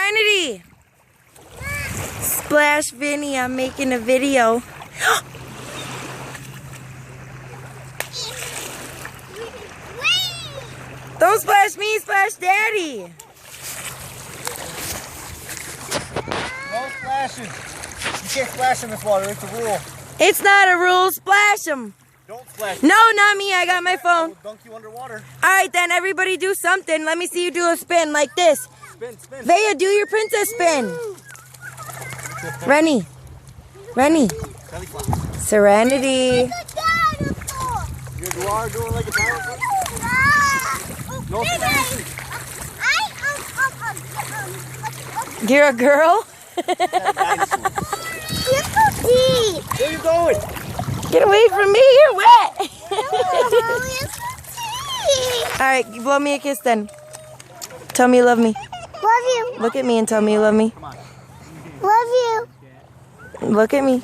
Serenity! Splash Vinny, I'm making a video. Don't splash me, splash Daddy. No splashing. You can't splash in this water, it's a rule. It's not a rule, splash him. Don't splash. No, not me, I got my phone. We'll dunk you underwater. Alright then, everybody do something. Let me see you do a spin like this. Spin, spin. Vaya, do your princess spin. Rennie. Rennie. Serenity. You are doing like a dinosaur? No splashing. You're a girl? You're so deep. Where are you going? Get away from me, you're wet. Alright, blow me a kiss then. Tell me you love me. Love you. Look at me and tell me you love me. Love you. Look at me.